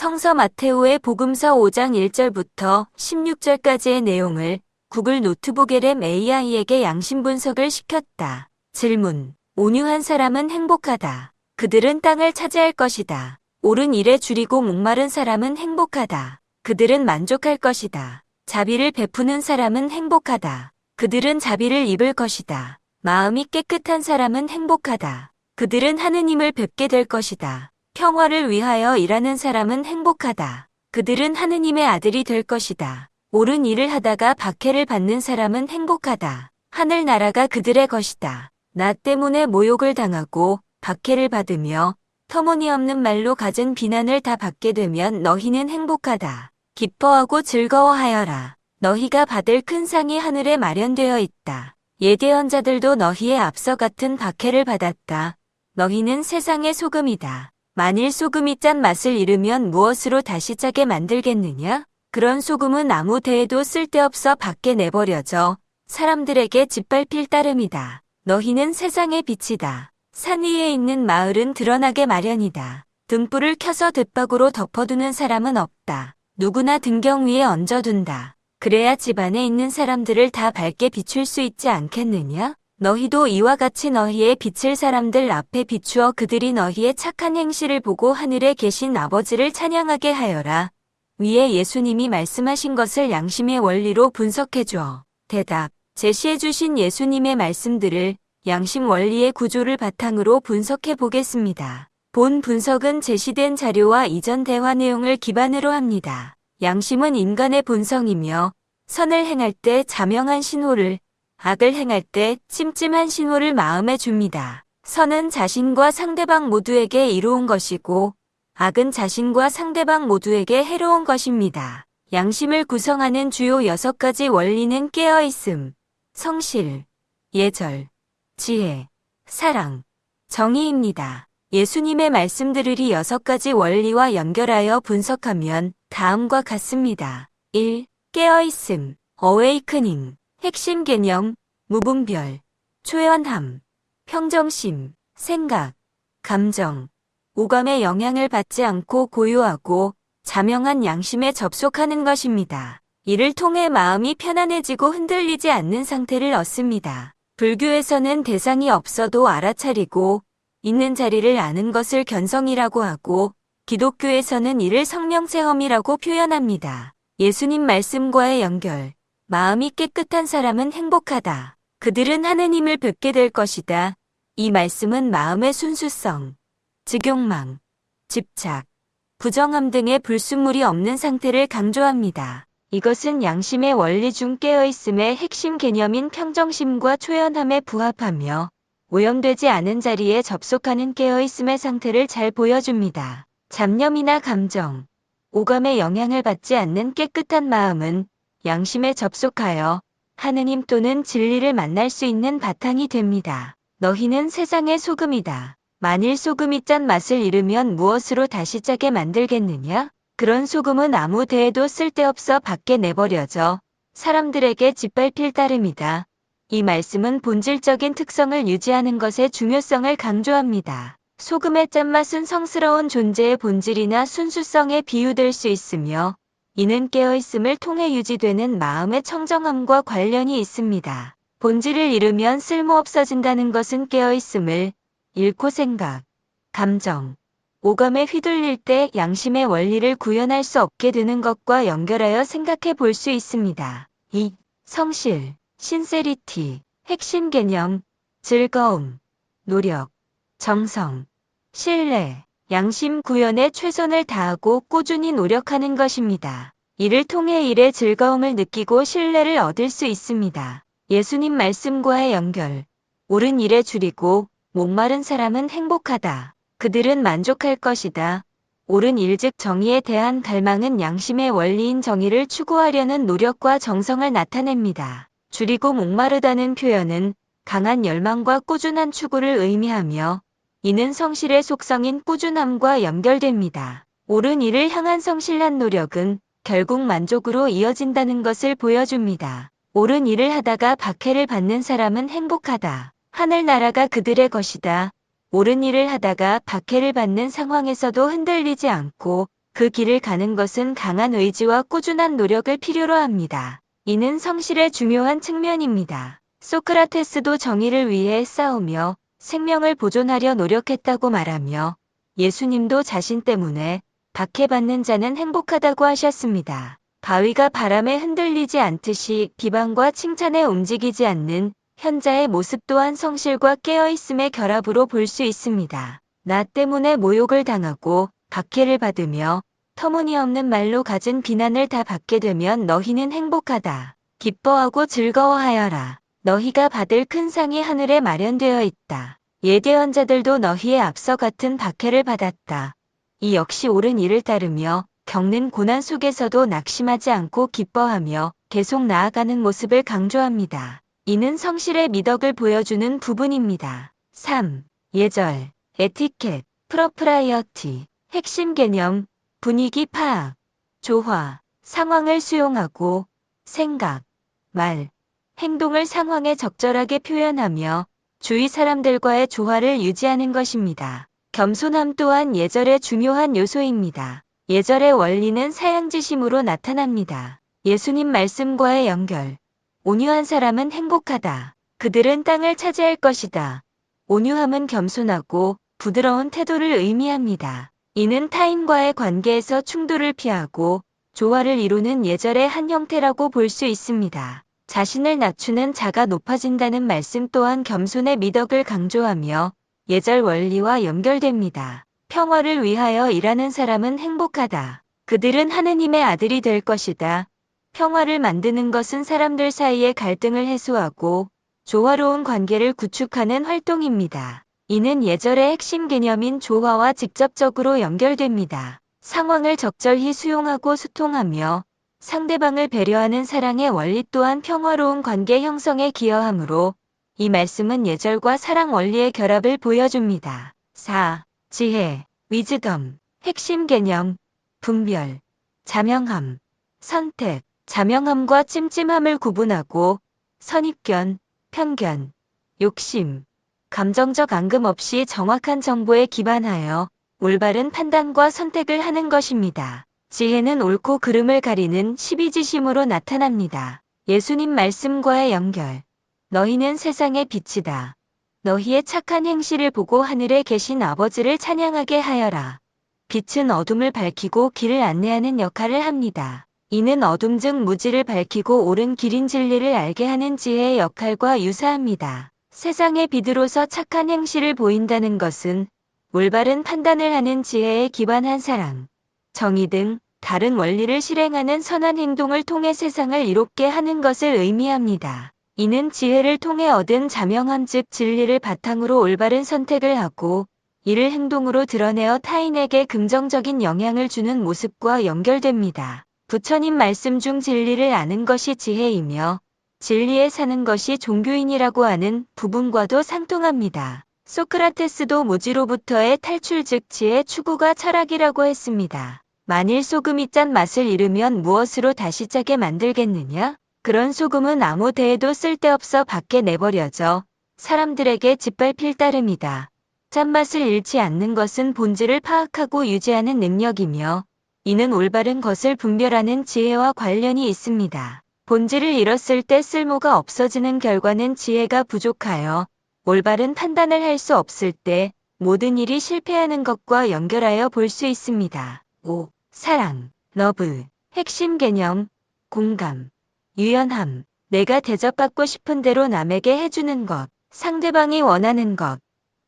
성서 마테오의 복음서 5장 1절부터 16절까지의 내용을 구글 노트북 LM AI에게 양심 분석을 시켰다. 질문. 온유한 사람은 행복하다. 그들은 땅을 차지할 것이다. 옳은 일에 줄이고 목마른 사람은 행복하다. 그들은 만족할 것이다. 자비를 베푸는 사람은 행복하다. 그들은 자비를 입을 것이다. 마음이 깨끗한 사람은 행복하다. 그들은 하느님을 뵙게 될 것이다. 평화를 위하여 일하는 사람은 행복하다. 그들은 하느님의 아들이 될 것이다. 옳은 일을 하다가 박해를 받는 사람은 행복하다. 하늘나라가 그들의 것이다. 나 때문에 모욕을 당하고 박해를 받으며 터무니없는 말로 갖은 비난을 다 받게 되면 너희는 행복하다. 기뻐하고 즐거워하여라. 너희가 받을 큰 상이 하늘에 마련되어 있다. 예대언 자들도 너희의 앞서 같은 박해를 받았다. 너희는 세상의 소금이다. 만일 소금이 짠 맛을 잃으면 무엇으로 다시 짜게 만들겠느냐? 그런 소금은 아무 데에도 쓸데없어 밖에 내버려져 사람들에게 짓밟힐 따름이다. 너희는 세상의 빛이다. 산 위에 있는 마을은 드러나게 마련이다. 등불을 켜서 돛박으로 덮어두는 사람은 없다. 누구나 등경 위에 얹어둔다. 그래야 집안에 있는 사람들을 다 밝게 비출 수 있지 않겠느냐? 너희도 이와 같이 너희의 빛을 사람들 앞에 비추어 그들이 너희의 착한 행실을 보고 하늘에 계신 아버지를 찬양하게 하여라. 위에 예수님이 말씀하신 것을 양심의 원리로 분석해 주어. 대답. 제시해 주신 예수님의 말씀들을 양심 원리의 구조를 바탕으로 분석해 보겠습니다. 본 분석은 제시된 자료와 이전 대화 내용을 기반으로 합니다. 양심은 인간의 본성이며 선을 행할 때 자명한 신호를, 악을 행할 때 찜찜한 신호를 마음에 줍니다. 선은 자신과 상대방 모두에게 이로운 것이고 악은 자신과 상대방 모두에게 해로운 것입니다. 양심을 구성하는 주요 6가지 원리는 깨어있음, 성실, 예절, 지혜, 사랑, 정의입니다. 예수님의 말씀들을 이 6가지 원리와 연결하여 분석하면 다음과 같습니다. 1. 깨어있음, 어웨이크닝. 핵심 개념, 무분별, 초연함, 평정심, 생각, 감정, 오감의 영향을 받지 않고 고요하고 자명한 양심에 접속하는 것입니다. 이를 통해 마음이 편안해지고 흔들리지 않는 상태를 얻습니다. 불교에서는 대상이 없어도 알아차리고 있는 자리를 아는 것을 견성이라고 하고 기독교에서는 이를 성령체험이라고 표현합니다. 예수님 말씀과의 연결. 마음이 깨끗한 사람은 행복하다. 그들은 하느님을 뵙게 될 것이다. 이 말씀은 마음의 순수성, 직욕망, 집착, 부정함 등의 불순물이 없는 상태를 강조합니다. 이것은 양심의 원리 중 깨어있음의 핵심 개념인 평정심과 초연함에 부합하며 오염되지 않은 자리에 접속하는 깨어있음의 상태를 잘 보여줍니다. 잡념이나 감정, 오감의 영향을 받지 않는 깨끗한 마음은 양심에 접속하여 하느님 또는 진리를 만날 수 있는 바탕이 됩니다. 너희는 세상의 소금이다. 만일 소금이 짠 맛을 잃으면 무엇으로 다시 짜게 만들겠느냐? 그런 소금은 아무 데에도 쓸데없어 밖에 내버려져 사람들에게 짓밟힐 따름이다. 이 말씀은 본질적인 특성을 유지하는 것의 중요성을 강조합니다. 소금의 짠맛은 성스러운 존재의 본질이나 순수성에 비유될 수 있으며 이는 깨어있음을 통해 유지되는 마음의 청정함과 관련이 있습니다. 본질을 잃으면 쓸모없어진다는 것은 깨어있음을 잃고 생각, 감정, 오감에 휘둘릴 때 양심의 원리를 구현할 수 없게 되는 것과 연결하여 생각해 볼 수 있습니다. 2. 성실, 신세리티, 핵심 개념, 즐거움, 노력, 정성, 신뢰, 양심 구현에 최선을 다하고 꾸준히 노력하는 것입니다. 이를 통해 일의 즐거움을 느끼고 신뢰를 얻을 수 있습니다. 예수님 말씀과의 연결. 옳은 일에 줄이고 목마른 사람은 행복하다. 그들은 만족할 것이다. 옳은 일 즉 정의에 대한 갈망은 양심의 원리인 정의를 추구하려는 노력과 정성을 나타냅니다. 줄이고 목마르다는 표현은 강한 열망과 꾸준한 추구를 의미하며 이는 성실의 속성인 꾸준함과 연결됩니다. 옳은 일을 향한 성실한 노력은 결국 만족으로 이어진다는 것을 보여줍니다. 옳은 일을 하다가 박해를 받는 사람은 행복하다. 하늘나라가 그들의 것이다. 옳은 일을 하다가 박해를 받는 상황에서도 흔들리지 않고 그 길을 가는 것은 강한 의지와 꾸준한 노력을 필요로 합니다. 이는 성실의 중요한 측면입니다. 소크라테스도 정의를 위해 싸우며 생명을 보존하려 노력했다고 말하며 예수님도 자신 때문에 박해받는 자는 행복하다고 하셨습니다. 바위가 바람에 흔들리지 않듯이 비방과 칭찬에 움직이지 않는 현자의 모습 또한 성실과 깨어있음의 결합으로 볼 수 있습니다. 나 때문에 모욕을 당하고 박해를 받으며 터무니없는 말로 갖은 비난을 다 받게 되면 너희는 행복하다. 기뻐하고 즐거워하여라. 너희가 받을 큰 상이 하늘에 마련되어 있다. 예대원자들도 너희에 앞서 같은 박해를 받았다. 이 역시 옳은 일을 따르며 겪는 고난 속에서도 낙심하지 않고 기뻐하며 계속 나아가는 모습을 강조합니다. 이는 성실의 미덕을 보여주는 부분입니다. 3. 예절, 에티켓, 프로프라이어티, 핵심 개념, 분위기 파악, 조화, 상황을 수용하고 생각, 말, 행동을 상황에 적절하게 표현하며 주위 사람들과의 조화를 유지하는 것입니다. 겸손함 또한 예절의 중요한 요소입니다. 예절의 원리는 사양지심으로 나타납니다. 예수님 말씀과의 연결. 온유한 사람은 행복하다. 그들은 땅을 차지할 것이다. 온유함은 겸손하고 부드러운 태도를 의미합니다. 이는 타인과의 관계에서 충돌을 피하고 조화를 이루는 예절의 한 형태라고 볼 수 있습니다. 자신을 낮추는 자가 높아진다는 말씀 또한 겸손의 미덕을 강조하며 예절 원리와 연결됩니다. 평화를 위하여 일하는 사람은 행복하다. 그들은 하느님의 아들이 될 것이다. 평화를 만드는 것은 사람들 사이의 갈등을 해소하고 조화로운 관계를 구축하는 활동입니다. 이는 예절의 핵심 개념인 조화와 직접적으로 연결됩니다. 상황을 적절히 수용하고 소통하며 상대방을 배려하는 사랑의 원리 또한 평화로운 관계 형성에 기여하므로 이 말씀은 예절과 사랑 원리의 결합을 보여줍니다. 4. 지혜, 위즈덤, 핵심 개념, 분별, 자명함, 선택, 자명함과 찜찜함을 구분하고 선입견, 편견, 욕심, 감정적 앙금 없이 정확한 정보에 기반하여 올바른 판단과 선택을 하는 것입니다. 지혜는 옳고 그름을 가리는 십이지심으로 나타납니다. 예수님 말씀과의 연결. 너희는 세상의 빛이다. 너희의 착한 행실을 보고 하늘에 계신 아버지를 찬양하게 하여라. 빛은 어둠을 밝히고 길을 안내하는 역할을 합니다. 이는 어둠 즉 무지를 밝히고 옳은 길인 진리를 알게 하는 지혜의 역할과 유사합니다. 세상의 빛으로서 착한 행실을 보인다는 것은 올바른 판단을 하는 지혜에 기반한 사랑, 정의 등 다른 원리를 실행하는 선한 행동을 통해 세상을 이롭게 하는 것을 의미합니다. 이는 지혜를 통해 얻은 자명함 즉 진리를 바탕으로 올바른 선택을 하고 이를 행동으로 드러내어 타인에게 긍정적인 영향을 주는 모습과 연결됩니다. 부처님 말씀 중 진리를 아는 것이 지혜이며 진리에 사는 것이 종교인이라고 하는 부분과도 상통합니다. 소크라테스도 무지로부터의 탈출 즉 지혜 추구가 철학이라고 했습니다. 만일 소금이 짠 맛을 잃으면 무엇으로 다시 짜게 만들겠느냐? 그런 소금은 아무 데에도 쓸데없어 밖에 내버려져 사람들에게 짓밟힐 따름이다. 짠맛을 잃지 않는 것은 본질을 파악하고 유지하는 능력이며 이는 올바른 것을 분별하는 지혜와 관련이 있습니다. 본질을 잃었을 때 쓸모가 없어지는 결과는 지혜가 부족하여 올바른 판단을 할 수 없을 때 모든 일이 실패하는 것과 연결하여 볼 수 있습니다. 5. 사랑, 러브, 핵심 개념, 공감, 유연함, 내가 대접받고 싶은 대로 남에게 해주는 것, 상대방이 원하는 것,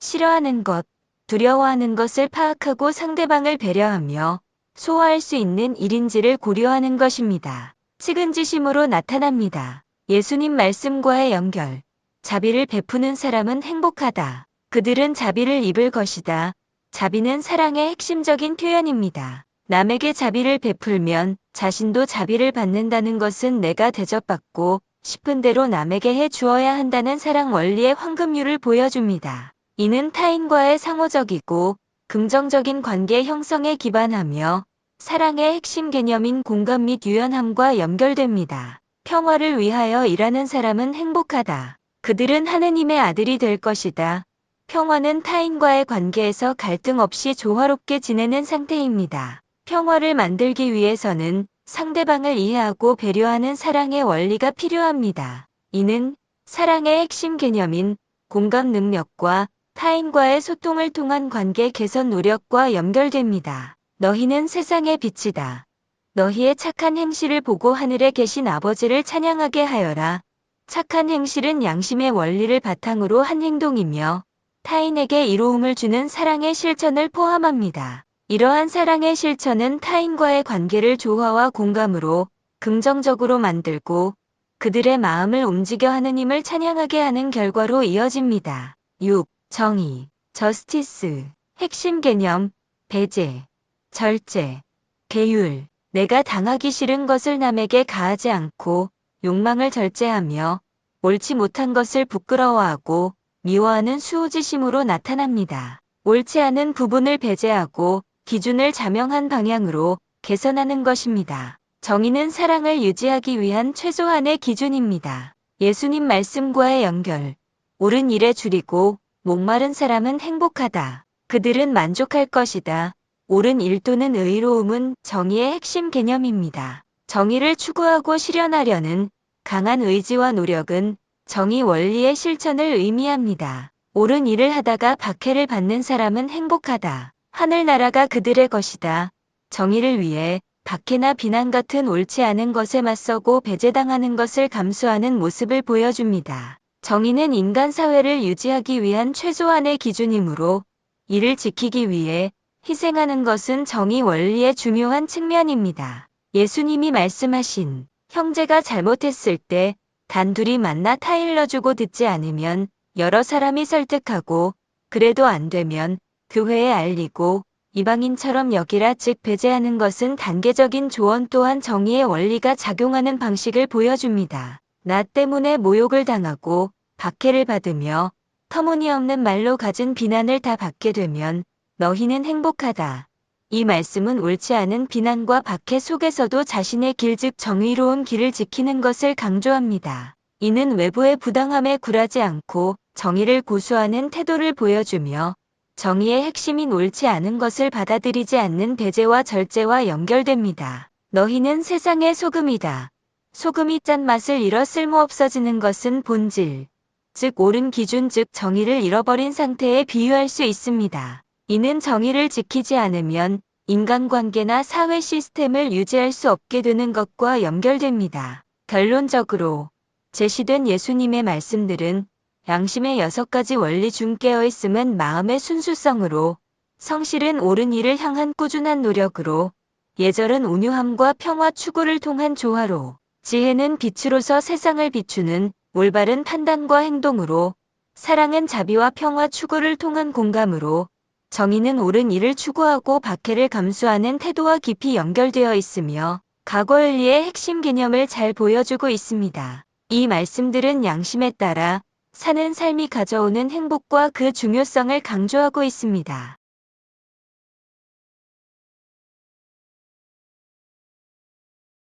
싫어하는 것, 두려워하는 것을 파악하고 상대방을 배려하며 소화할 수 있는 일인지를 고려하는 것입니다. 측은지심으로 나타납니다. 예수님 말씀과의 연결. 자비를 베푸는 사람은 행복하다. 그들은 자비를 입을 것이다. 자비는 사랑의 핵심적인 표현입니다. 남에게 자비를 베풀면 자신도 자비를 받는다는 것은 내가 대접받고 싶은 대로 남에게 해 주어야 한다는 사랑 원리의 황금률을 보여줍니다. 이는 타인과의 상호적이고 긍정적인 관계 형성에 기반하며 사랑의 핵심 개념인 공감 및 유연함과 연결됩니다. 평화를 위하여 일하는 사람은 행복하다. 그들은 하느님의 아들이 될 것이다. 평화는 타인과의 관계에서 갈등 없이 조화롭게 지내는 상태입니다. 평화를 만들기 위해서는 상대방을 이해하고 배려하는 사랑의 원리가 필요합니다. 이는 사랑의 핵심 개념인 공감 능력과 타인과의 소통을 통한 관계 개선 노력과 연결됩니다. 너희는 세상의 빛이다. 너희의 착한 행실을 보고 하늘에 계신 아버지를 찬양하게 하여라. 착한 행실은 양심의 원리를 바탕으로 한 행동이며 타인에게 이로움을 주는 사랑의 실천을 포함합니다. 이러한 사랑의 실천은 타인과의 관계를 조화와 공감으로 긍정적으로 만들고 그들의 마음을 움직여 하느님을 찬양하게 하는 결과로 이어집니다. 6. 정의, 저스티스, 핵심 개념, 배제, 절제, 계율. 내가 당하기 싫은 것을 남에게 가하지 않고 욕망을 절제하며 옳지 못한 것을 부끄러워하고 미워하는 수호지심으로 나타납니다. 옳지 않은 부분을 배제하고 기준을 자명한 방향으로 개선하는 것입니다. 정의는 사랑을 유지하기 위한 최소한의 기준입니다. 예수님 말씀과의 연결. 옳은 일에 줄이고 목마른 사람은 행복하다. 그들은 만족할 것이다. 옳은 일 또는 의로움은 정의의 핵심 개념입니다. 정의를 추구하고 실현하려는 강한 의지와 노력은 정의 원리의 실천을 의미합니다. 옳은 일을 하다가 박해를 받는 사람은 행복하다. 하늘나라가 그들의 것이다. 정의를 위해 박해나 비난 같은 옳지 않은 것에 맞서고 배제당하는 것을 감수하는 모습을 보여줍니다. 정의는 인간 사회를 유지하기 위한 최소한의 기준이므로 이를 지키기 위해 희생하는 것은 정의 원리의 중요한 측면입니다. 예수님이 말씀하신 형제가 잘못했을 때 단둘이 만나 타일러주고 듣지 않으면 여러 사람이 설득하고 그래도 안 되면 교회에 알리고 이방인처럼 여기라 즉 배제하는 것은 단계적인 조언 또한 정의의 원리가 작용하는 방식을 보여줍니다. 나 때문에 모욕을 당하고 박해를 받으며 터무니없는 말로 갖은 비난을 다 받게 되면 너희는 행복하다. 이 말씀은 옳지 않은 비난과 박해 속에서도 자신의 길 즉 정의로운 길을 지키는 것을 강조합니다. 이는 외부의 부당함에 굴하지 않고 정의를 고수하는 태도를 보여주며 정의의 핵심인 옳지 않은 것을 받아들이지 않는 배제와 절제와 연결됩니다. 너희는 세상의 소금이다. 소금이 짠맛을 잃어 쓸모없어지는 것은 본질, 즉 옳은 기준 즉 정의를 잃어버린 상태에 비유할 수 있습니다. 이는 정의를 지키지 않으면 인간관계나 사회 시스템을 유지할 수 없게 되는 것과 연결됩니다. 결론적으로 제시된 예수님의 말씀들은 양심의 6가지 원리 중 깨어있음은 마음의 순수성으로, 성실은 옳은 일을 향한 꾸준한 노력으로, 예절은 온유함과 평화 추구를 통한 조화로, 지혜는 빛으로서 세상을 비추는 올바른 판단과 행동으로, 사랑은 자비와 평화 추구를 통한 공감으로, 정의는 옳은 일을 추구하고 박해를 감수하는 태도와 깊이 연결되어 있으며 과거윤리의 핵심 개념을 잘 보여주고 있습니다. 이 말씀들은 양심에 따라 사는 삶이 가져오는 행복과 그 중요성을 강조하고 있습니다.